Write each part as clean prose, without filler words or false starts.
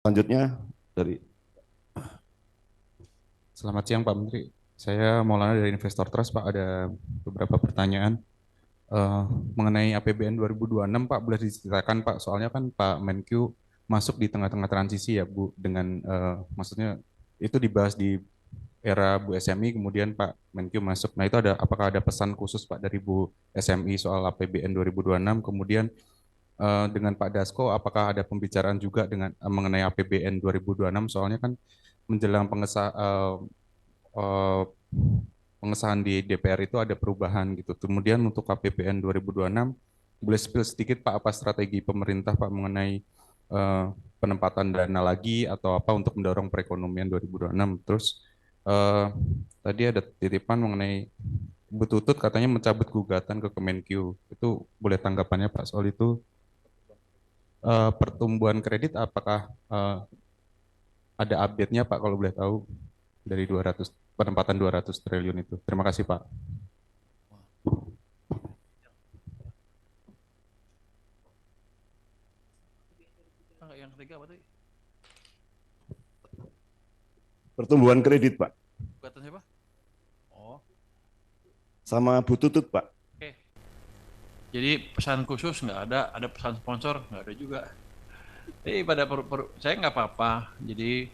Selanjutnya dari Selamat siang Pak Menteri. Saya Maulana dari Investor Trust Pak. Ada beberapa pertanyaan eh, mengenai APBN 2026 Pak. Boleh diceritakan Pak? Soalnya kan Pak Menkyu masuk di tengah-tengah transisi ya Bu. Dengan maksudnya itu dibahas di era Bu SMI, kemudian Pak Menkyu masuk. Nah itu apakah ada pesan khusus Pak dari Bu SMI soal APBN 2026? Kemudian dengan Pak Dasko, apakah ada pembicaraan juga dengan mengenai APBN 2026? Soalnya kan menjelang eh, pengesahan di DPR itu ada perubahan gitu. Kemudian untuk KPBN 2026, boleh spill sedikit Pak apa strategi pemerintah Pak mengenai eh, penempatan dana lagi atau apa untuk mendorong perekonomian 2026. Terus eh, tadi ada titipan mengenai Bu Tutut katanya mencabut gugatan ke Kemenkyu. Itu boleh tanggapannya Pak soal itu. Pertumbuhan kredit apakah ada update-nya Pak kalau boleh tahu dari 200 penempatan 200 triliun itu. Terima kasih Pak. Yang ketiga apa tadi? pertumbuhan kredit Pak, Buatan siapa? Oh, sama Bu Tutut Pak. oke. Jadi pesan khusus nggak ada pesan sponsor nggak ada juga. Jadi saya nggak apa-apa. Jadi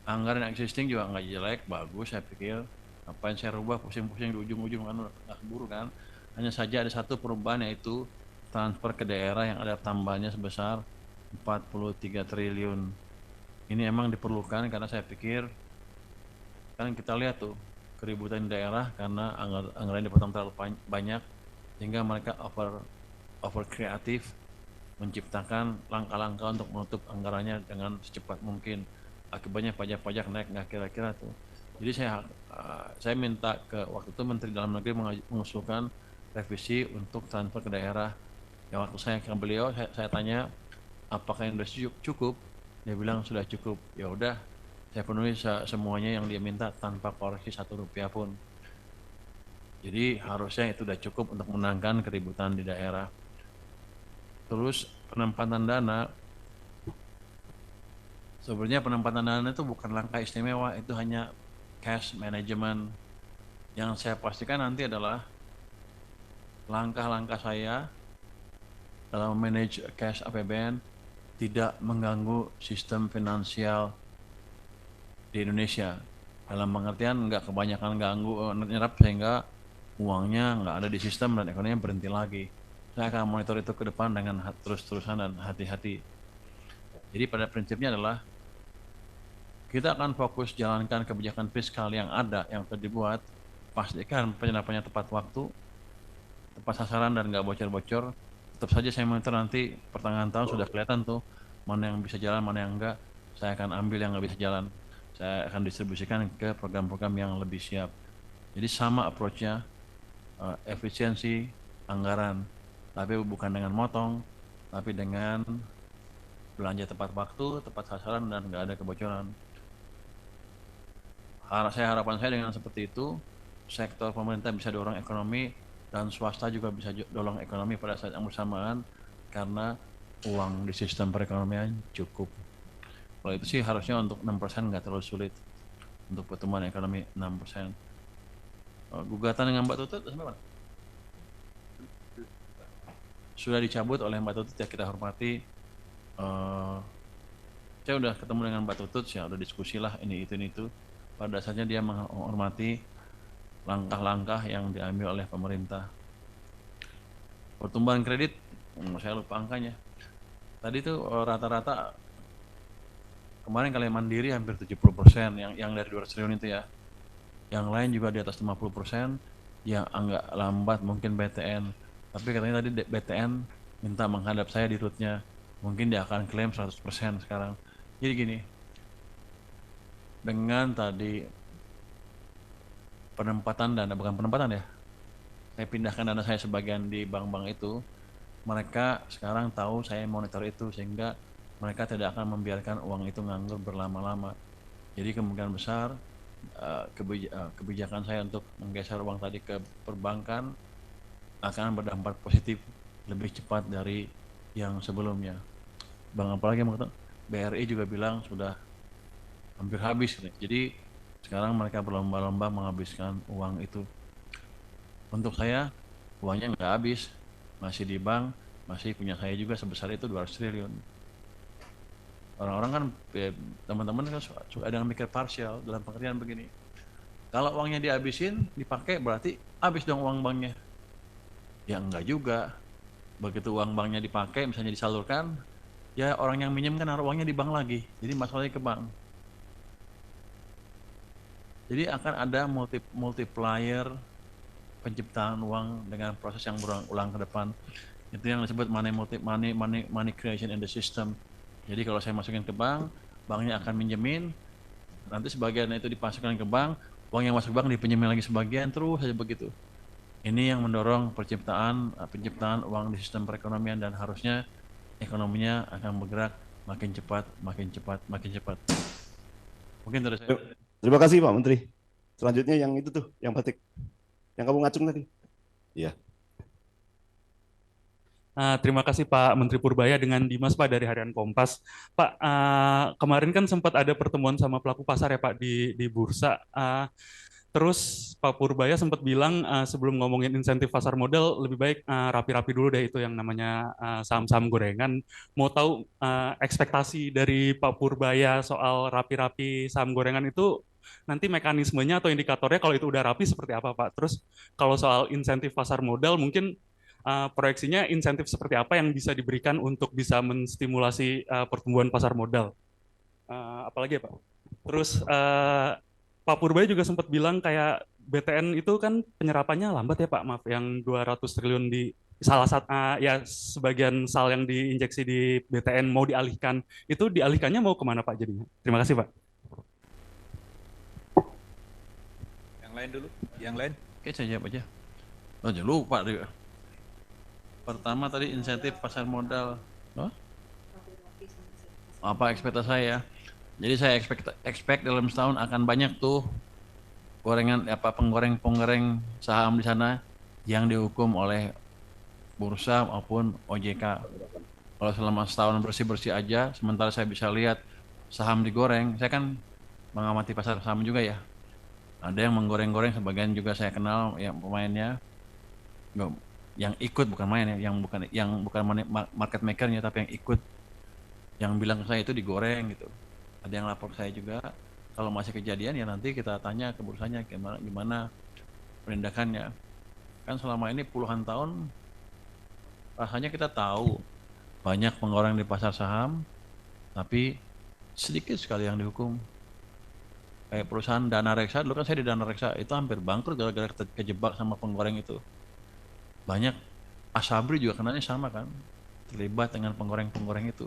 anggaran yang existing juga nggak jelek, bagus saya pikir. Apa yang saya rubah pusing-pusing di ujung-ujung kan nggak keburu kan. Hanya saja ada satu perubahan yaitu transfer ke daerah yang ada tambahannya sebesar 43 triliun. Ini emang diperlukan karena saya pikir kan kita lihat tuh keributan di daerah karena anggaran yang dipotong terlalu banyak sehingga mereka over kreatif menciptakan langkah-langkah untuk menutup anggarannya dengan secepat mungkin. Akibatnya pajak-pajak naik nggak kira-kira tuh. Jadi saya minta ke waktu itu Menteri Dalam Negeri mengusulkan revisi untuk transfer ke daerah. Yang waktu saya ke beliau, saya tanya apakah yang sudah cukup? Dia bilang sudah cukup. Ya udah, saya penuhi semuanya yang dia minta tanpa koreksi Rp1 pun. Jadi harusnya itu sudah cukup untuk menangkan keributan di daerah. Terus penempatan dana, sebenarnya penempatan dana itu bukan langkah istimewa, itu hanya cash management. Yang saya pastikan nanti adalah langkah-langkah saya dalam manage cash APBN tidak mengganggu sistem finansial di Indonesia. Dalam pengertian nggak kebanyakan ganggu nyerap sehingga uangnya nggak ada di sistem dan ekonominya berhenti lagi. Saya akan monitor itu ke depan dengan terus-terusan dan hati-hati. Jadi pada prinsipnya adalah kita akan fokus jalankan kebijakan fiskal yang ada, yang sudah dibuat, pastikan penyerapannya tepat waktu, tepat sasaran dan nggak bocor-bocor. Tetap saja saya monitor nanti pertengahan tahun sudah kelihatan tuh mana yang bisa jalan, mana yang enggak. Saya akan ambil yang nggak bisa jalan. Saya akan distribusikan ke program-program yang lebih siap. Jadi sama approach-nya, efisiensi anggaran, tapi bukan dengan motong, tapi dengan belanja tepat waktu, tepat sasaran dan nggak ada kebocoran. Harapan saya dengan seperti itu, sektor pemerintah bisa dorong ekonomi dan swasta juga bisa dorong ekonomi pada saat yang bersamaan karena uang di sistem perekonomian cukup. Kalau itu sih harusnya untuk 6% nggak terlalu sulit untuk pertumbuhan ekonomi 6%. Gugatan dengan Mbak Tutut sampai mana? Sudah dicabut oleh Mbak Tutut ya, kita hormati. Uh, saya udah ketemu dengan Mbak Tutut, ya udah diskusi lah ini itu. Pada dasarnya dia menghormati langkah-langkah yang diambil oleh pemerintah. Pertumbuhan kredit, saya lupa angkanya. Tadi tuh rata-rata kemarin kalian Mandiri hampir 70%, yang dari 200 triliun itu ya. Yang lain juga di atas 50%, yang agak lambat mungkin BTN. Tapi katanya tadi BTN minta menghadap saya di rootnya. Mungkin dia akan klaim 100% sekarang. Jadi gini, dengan tadi penempatan dana, bukan penempatan ya, saya pindahkan dana saya sebagian di bank-bank itu, mereka sekarang tahu saya monitor itu sehingga mereka tidak akan membiarkan uang itu nganggur berlama-lama. Jadi kemungkinan besar kebijakan saya untuk menggeser uang tadi ke perbankan akan berdampak positif lebih cepat dari yang sebelumnya. Bang, apalagi mau kata? BRI juga bilang sudah hampir habis. Jadi sekarang mereka berlomba-lomba menghabiskan uang itu. Untuk saya, uangnya nggak habis, masih di bank, masih punya saya juga sebesar itu 200 triliun. Orang-orang kan, teman-teman kan suka ada yang mikir parsial dalam pengertian begini. Kalau uangnya dihabisin, dipakai berarti habis dong uang banknya. Ya enggak juga. Begitu uang banknya dipakai, misalnya disalurkan, ya orang yang minjem kan naruh uangnya di bank lagi. Jadi masalahnya ke bank. Jadi akan ada multiplier penciptaan uang dengan proses yang berulang ke depan. Itu yang disebut money creation in the system. Jadi kalau saya masukin ke bank, banknya akan minjemin, nanti sebagian itu dipasukkan ke bank, uang yang masuk bank dipinjemin lagi sebagian, terus saja begitu. Ini yang mendorong penciptaan uang di sistem perekonomian, dan harusnya ekonominya akan bergerak makin cepat, makin cepat, makin cepat. Mungkin dari saya. Terima kasih Pak Menteri. Selanjutnya yang itu tuh, yang batik. Yang kamu ngacung tadi. Iya. Terima kasih Pak Menteri Purbaya dengan Dimas Pak dari Harian Kompas. Pak, kemarin kan sempat ada pertemuan sama pelaku pasar ya Pak di bursa. Terus Pak Purbaya sempat bilang sebelum ngomongin insentif pasar modal lebih baik rapi-rapi dulu deh itu yang namanya saham-saham gorengan. Mau tahu ekspektasi dari Pak Purbaya soal rapi-rapi saham gorengan itu nanti mekanismenya atau indikatornya kalau itu udah rapi seperti apa Pak? Terus kalau soal insentif pasar modal mungkin proyeksinya insentif seperti apa yang bisa diberikan untuk bisa menstimulasi pertumbuhan pasar modal? Apalagi ya Pak? Terus Pak Purbaya juga sempat bilang kayak BTN itu kan penyerapannya lambat ya Pak, maaf, yang 200 triliun di salah satu ya sebagian sal yang diinjeksi di BTN mau dialihkan, itu dialihkannya mau kemana Pak jadinya? Terima kasih Pak. Yang lain dulu, yang lain. Oke, saya jawab aja. Oh, jangan lupa deh. Pertama tadi insentif pasar modal. Apa ekspektasi saya? Jadi saya expect dalam setahun akan banyak tuh penggoreng saham di sana yang dihukum oleh bursa maupun OJK. Kalau selama setahun bersih-bersih aja, sementara saya bisa lihat saham digoreng, saya kan mengamati pasar saham juga ya. Ada yang menggoreng-goreng, sebagian juga saya kenal yang pemainnya, yang ikut bukan main ya, yang bukan market makernya tapi yang ikut, yang bilang ke saya itu digoreng gitu. Ada yang lapor ke saya juga. Kalau masih kejadian ya nanti kita tanya ke bursanya gimana penindakannya. Kan selama ini puluhan tahun rasanya kita tahu banyak penggoreng di pasar saham, tapi sedikit sekali yang dihukum. Kayak perusahaan Dana Reksa, dulu kan saya di Dana Reksa, itu hampir bangkrut gara-gara kejebak sama penggoreng itu. Banyak Asabri juga kenanya sama kan, terlibat dengan penggoreng-penggoreng itu.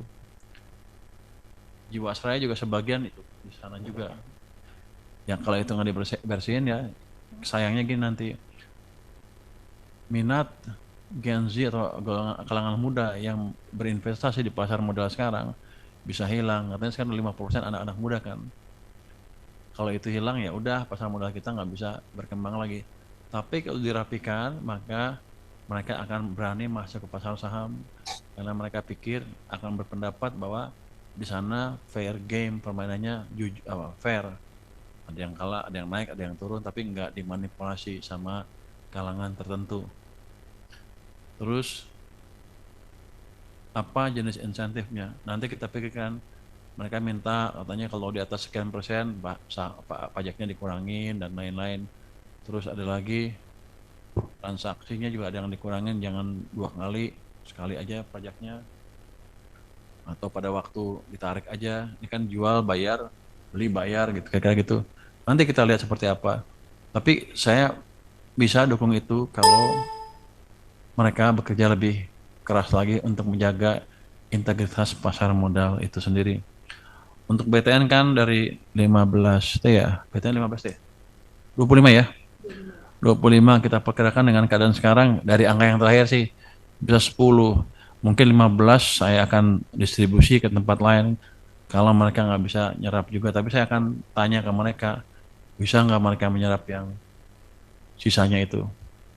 Jiwasraya juga sebagian itu di sana juga. Yang kalau itu nggak dibersihin ya, sayangnya gini nanti minat Gen Z atau kalangan muda yang berinvestasi di pasar modal sekarang bisa hilang. Katanya sekarang 50% anak-anak muda kan. Kalau itu hilang ya udah pasar modal kita nggak bisa berkembang lagi. Tapi kalau dirapikan maka mereka akan berani masuk ke pasar saham karena mereka pikir akan berpendapat bahwa di sana fair game, permainannya fair. Ada yang kalah, ada yang naik, ada yang turun, tapi nggak dimanipulasi sama kalangan tertentu. Terus apa jenis insentifnya? Nanti kita pikirkan. Mereka minta katanya kalau di atas sekian persen pajaknya dikurangin dan lain-lain. Terus ada lagi transaksinya juga ada yang dikurangin, jangan 2 kali, sekali aja pajaknya. Atau pada waktu ditarik aja, ini kan jual bayar, beli bayar gitu, kayak gitu. Nanti kita lihat seperti apa. Tapi saya bisa dukung itu kalau mereka bekerja lebih keras lagi untuk menjaga integritas pasar modal itu sendiri. Untuk BTN kan dari 15T ya, BTN 15T, 25 ya, 25 kita perkirakan dengan keadaan sekarang dari angka yang terakhir sih bisa 10. Mungkin 15 saya akan distribusi ke tempat lain kalau mereka nggak bisa nyerap juga. Tapi saya akan tanya ke mereka, bisa nggak mereka menyerap yang sisanya itu.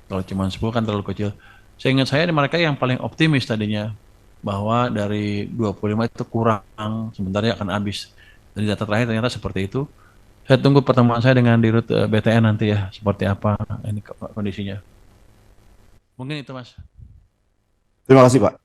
Kalau cuma 10 kan terlalu kecil. Saya ingat saya mereka yang paling optimis tadinya. bahwa dari 25 itu kurang, sebenarnya akan habis. Dari data terakhir ternyata seperti itu. Saya tunggu pertemuan saya dengan Dirut BTN nanti ya, seperti apa ini kondisinya. Mungkin itu Mas. Terima kasih Pak.